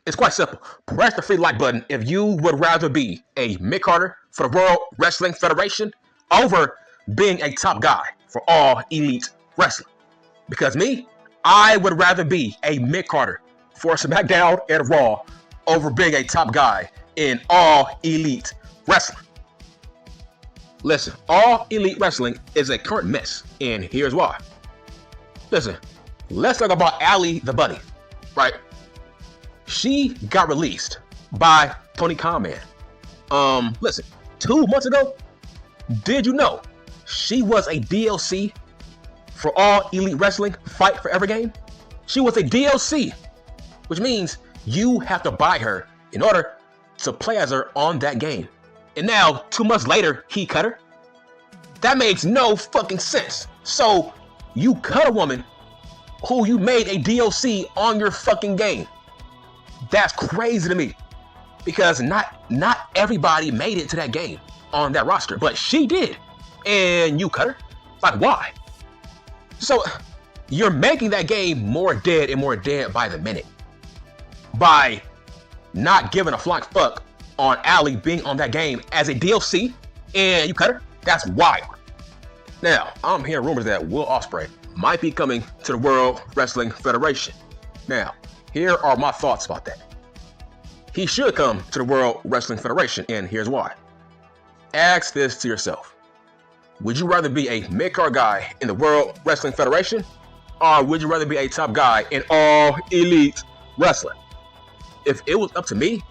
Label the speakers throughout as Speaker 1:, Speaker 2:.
Speaker 1: It's quite simple. Press the free like button if you would rather be a mid-carder for the World Wrestling Federation over being a top guy for All Elite Wrestling. Because me, I would rather be a mid-carder for SmackDown and Raw over being a top guy in All Elite Wrestling. Listen, All Elite Wrestling is a current mess, and here's why. Listen, let's talk about Allie the Bunny, right? She got released by Tony Khan, man. Listen, 2 months ago, did you know she was a DLC for All Elite Wrestling Fight Forever game? She was a DLC, which means you have to buy her in order to play as her on that game. And now, 2 months later, he cut her? That makes no fucking sense. So, you cut a woman who you made a DLC on your fucking game. That's crazy to me. Because not everybody made it to that game on that roster. But she did. And you cut her? Like, why? So, you're making that game more dead and more dead by the minute. By not giving a flying fuck on Allie being on that game as a DLC, and you cut her? That's wild. Now, I'm hearing rumors that Will Ospreay might be coming to the World Wrestling Federation. Now, here are my thoughts about that. He should come to the World Wrestling Federation, and here's why. Ask this to yourself. Would you rather be a mid-card guy in the World Wrestling Federation, or would you rather be a top guy in All Elite Wrestling? If it was up to me,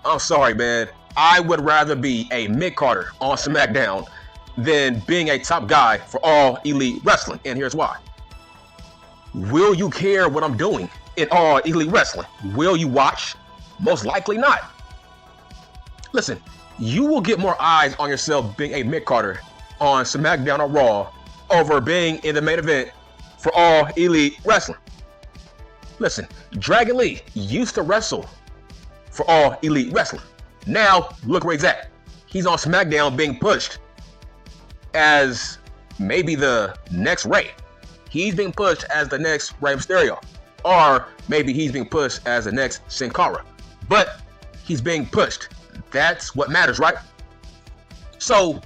Speaker 1: I'm sorry, man. I would rather be a mid-carder on SmackDown than being a top guy for All Elite Wrestling. And here's why. Will you care what I'm doing in All Elite Wrestling? Will you watch? Most likely not. Listen, you will get more eyes on yourself being a mid-carder on SmackDown or Raw over being in the main event for All Elite Wrestling. Listen, Dragon Lee used to wrestle for All Elite Wrestling. Now, look where he's at. He's on SmackDown being pushed as maybe the next Rey. He's being pushed as the next Rey Mysterio. Or maybe he's being pushed as the next Sin Cara. But he's being pushed. That's what matters, right? So,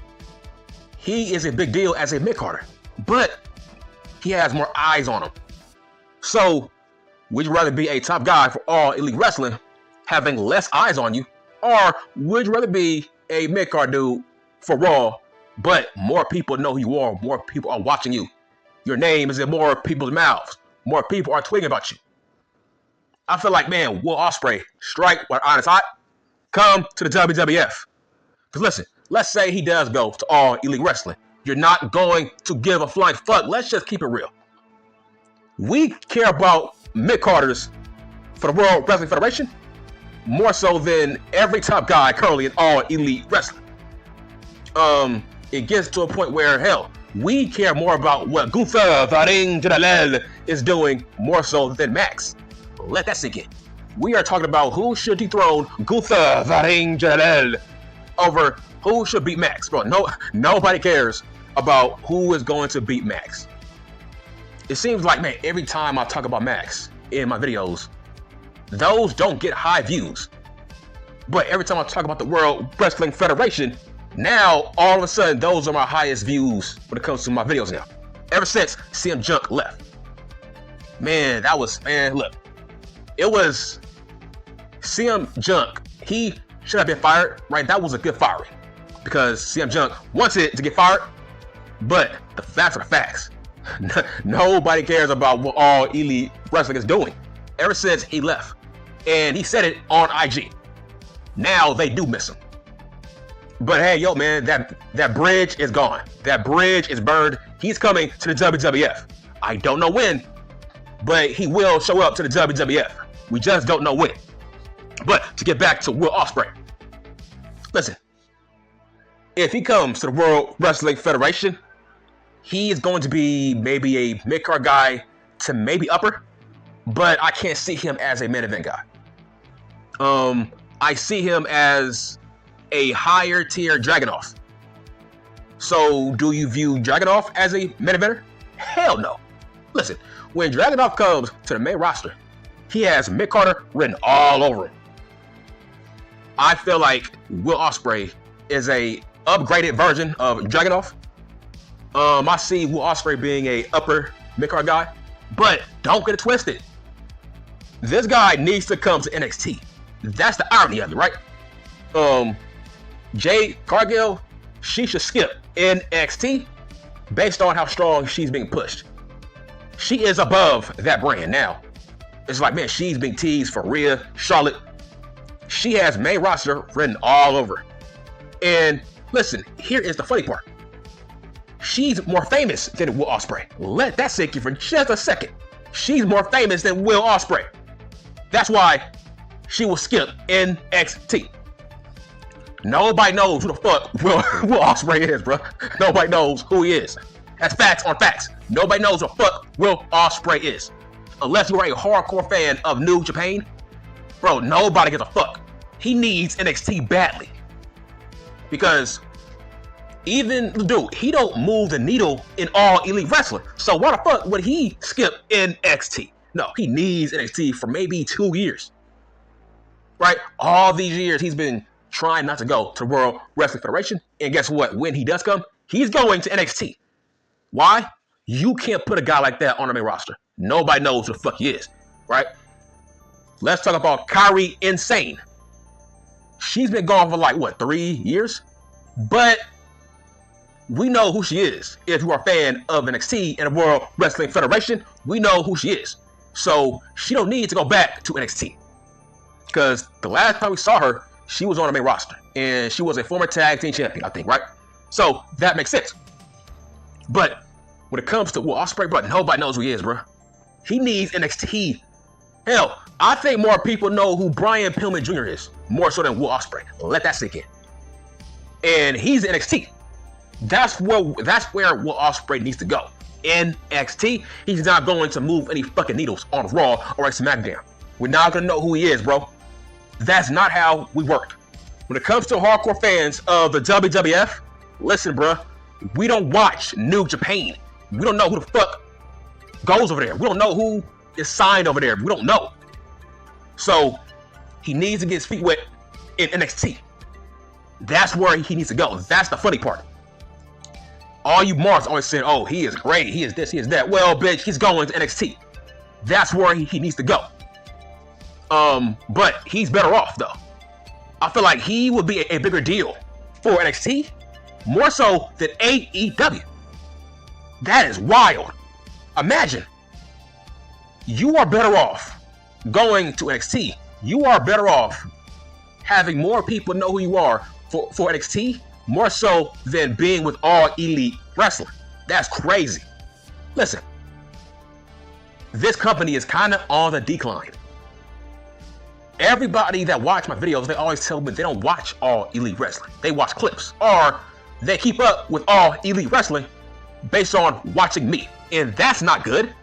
Speaker 1: he is a big deal as a mid-carder. But he has more eyes on him. So, would you rather be a top guy for All Elite Wrestling having less eyes on you? Or would you rather be a mid-card dude for Raw, but more people know who you are, more people are watching you? Your name is in more people's mouths. More people are tweeting about you. I feel like, man, Will Ospreay, strike while iron is hot, come to the WWF. Because listen, let's say he does go to All Elite Wrestling. You're not going to give a flying fuck. Let's just keep it real. We care about mid-carders for the World Wrestling Federation more so than every top guy currently in All Elite Wrestling. It gets to a point where, hell, we care more about what Gunther Varing General is doing more so than Max. Let that sink in. We are talking about who should dethrone Gunther Varing General over who should beat Max. Bro, nobody cares about who is going to beat Max. It seems like, man, every time I talk about Max in my videos, those don't get high views. But every time I talk about the World Wrestling Federation, now all of a sudden those are my highest views when it comes to my videos now. Ever since CM Junk left. Man, look. It was CM Junk. He should have been fired, right? That was a good firing. Because CM Junk wanted to get fired, but the facts are the facts. Nobody cares about what All Elite Wrestling is doing ever since he left. And he said it on IG. Now they do miss him. But hey, yo, man, that bridge is gone. That bridge is burned. He's coming to the WWF. I don't know when, but he will show up to the WWF. We just don't know when. But to get back to Will Ospreay. Listen, if he comes to the World Wrestling Federation, he is going to be maybe a mid-card guy to maybe upper, but I can't see him as a main event guy. I see him as a higher tier Dragunov. So, do you view Dragunov as a main eventer? Hell no. Listen, when Dragunov comes to the main roster, He has mid-Carter written all over him. I feel like Will Ospreay is a upgraded version of Dragunov. I see Will Ospreay being a upper mid-card guy, but don't get it twisted. This guy needs to come to NXT. That's the irony of it, right? Jade Cargill, she should skip NXT based on how strong she's being pushed. She is above that brand now. It's like, man, she's being teased for Rhea, Charlotte. She has main roster written all over. And listen, here is the funny part. She's more famous than Will Ospreay. Let that sink in for just a second. She's more famous than Will Ospreay. That's why she will skip NXT. Nobody knows who the fuck Will Ospreay is, bro. Nobody knows who he is. That's facts on facts. Nobody knows who the fuck Will Ospreay is. Unless you're a hardcore fan of New Japan, bro, nobody gives a fuck. He needs NXT badly. Because even, dude, he don't move the needle in All Elite Wrestling. So why the fuck would he skip NXT? No, he needs NXT for maybe 2 years. Right? All these years he's been trying not to go to the World Wrestling Federation. And guess what? When he does come, he's going to NXT. Why? You can't put a guy like that on the main roster. Nobody knows who the fuck he is. Right? Let's talk about Kairi Insane. She's been gone for like, what, 3 years? But we know who she is. If you are a fan of NXT and the World Wrestling Federation, we know who she is. So she don't need to go back to NXT. Because the last time we saw her, she was on the main roster. And she was a former tag team champion, I think, right? So that makes sense. But when it comes to Will Ospreay, bro, nobody knows who he is, bro. He needs NXT. Hell, I think more people know who Brian Pillman Jr. is, more so than Will Ospreay. Let that sink in. And he's in NXT. That's where Will Ospreay needs to go. NXT. He's not going to move any fucking needles on Raw or a SmackDown. We're not gonna know who he is, bro. That's not how we work. When it comes to hardcore fans of the WWF, listen, bro. We don't watch New Japan. We don't know who the fuck goes over there. We don't know who is signed over there. We don't know. So he needs to get his feet wet in NXT. That's where he needs to go. That's the funny part. All you marks always saying, oh, he is great. He is this, he is that. Well, bitch, he's going to NXT. That's where he needs to go. But he's better off, though. I feel like he would be a bigger deal for NXT, more so than AEW. That is wild. Imagine. You are better off going to NXT. You are better off having more people know who you are for NXT, more so than being with All Elite Wrestling. That's crazy. Listen, this company is kind of on the decline. Everybody that watch my videos, they always tell me they don't watch All Elite Wrestling. They watch clips, or they keep up with All Elite Wrestling based on watching me. And that's not good.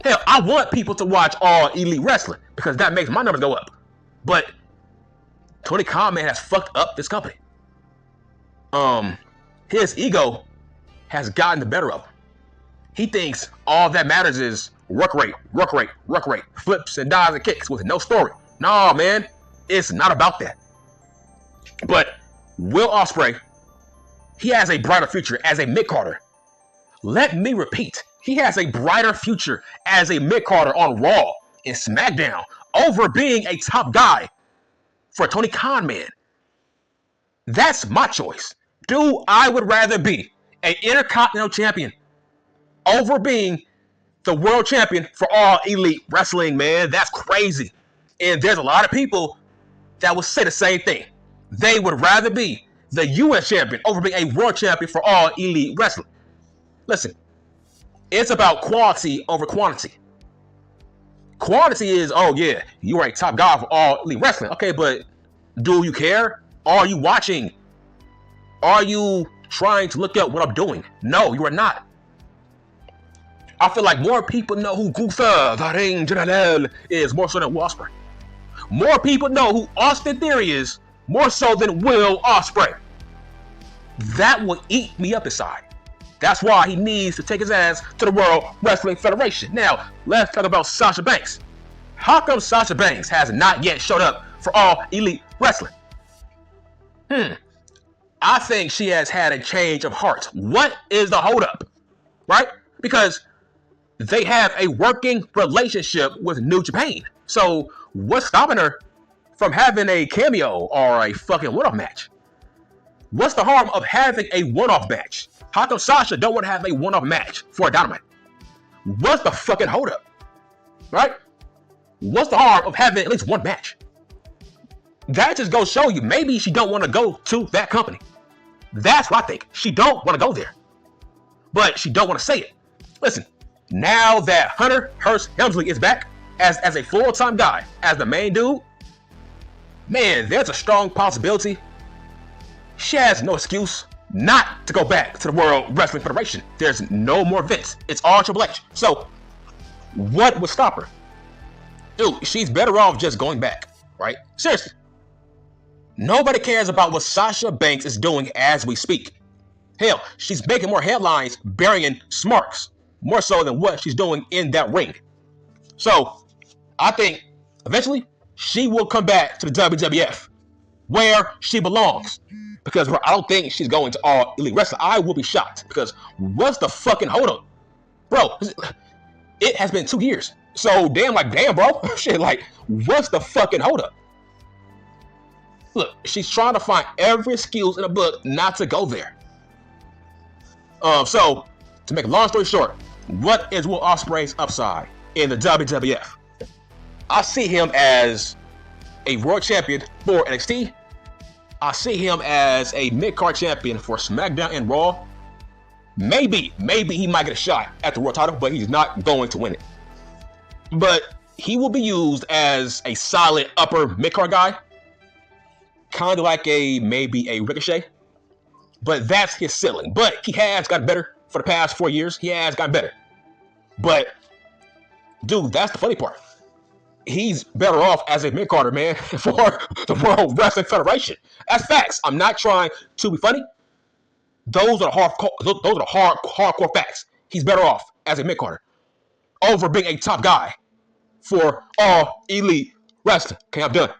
Speaker 1: Hell, I want people to watch All Elite Wrestling because that makes my numbers go up. But Tony Khan, man, has fucked up this company. His ego has gotten the better of him. He thinks all that matters is work rate, flips and dives and kicks with no story. No, man, it's not about that. But Will Ospreay, he has a brighter future as a mid-carder. Let me repeat, he has a brighter future as a mid-carder on Raw and SmackDown over being a top guy for Tony Khan, man. That's my choice. Dude, I would rather be an Intercontinental Champion over being the World Champion for All Elite Wrestling, man. That's crazy. And there's a lot of people that will say the same thing. They would rather be the U.S. Champion over being a World Champion for All Elite Wrestling. Listen, it's about quality over quantity. Quantity is, oh yeah, you are a top guy for All Elite Wrestling. Okay, but do you care? Are you watching? Are you trying to look up what I'm doing? No, you are not. I feel like more people know who Gunther, the Ring General, is more so than Will Ospreay. More people know who Austin Theory is more so than Will Ospreay. That will eat me up inside. That's why he needs to take his ass to the World Wrestling Federation. Now, let's talk about Sasha Banks. How come Sasha Banks has not yet showed up for All Elite Wrestling? I think she has had a change of heart. What is the holdup? Right? Because they have a working relationship with New Japan. So what's stopping her from having a cameo or a fucking one-off match? What's the harm of having a one-off match? How come Sasha don't want to have a one-off match for a Dynamite? What's the fucking holdup? Right? What's the harm of having at least one match? That just goes show you maybe she don't want to go to that company. That's what I think. She don't want to go there. But she don't want to say it. Listen, now that Hunter Hearst Helmsley is back as a full-time guy, as the main dude, man, there's a strong possibility she has no excuse not to go back to the World Wrestling Federation. There's no more Vince. It's all Triple H. So, what would stop her? Dude, she's better off just going back, right? Seriously. Nobody cares about what Sasha Banks is doing as we speak. Hell, she's making more headlines burying Smarks, more so than what she's doing in that ring. So, I think eventually she will come back to the WWF, where she belongs. Because I don't think she's going to All Elite Wrestling. I will be shocked. Because what's the fucking holdup? Bro, it has been 2 years. So, damn, bro. Shit, what's the fucking holdup? Look, she's trying to find every excuse in the book not to go there. So, to make a long story short, what is Will Ospreay's upside in the WWF? I see him as a world champion for NXT. I see him as a mid-card champion for SmackDown and Raw. Maybe he might get a shot at the world title, but he's not going to win it. But he will be used as a solid upper mid-card guy. Kind of like maybe a Ricochet. But that's his ceiling. But he has gotten better for the past 4 years. He has gotten better. But, dude, that's the funny part. He's better off as a mid-carder, man, for the World Wrestling Federation. That's facts. I'm not trying to be funny. Those are the hardcore facts. He's better off as a mid-carder over being a top guy for All Elite Wrestling. Okay, I'm done.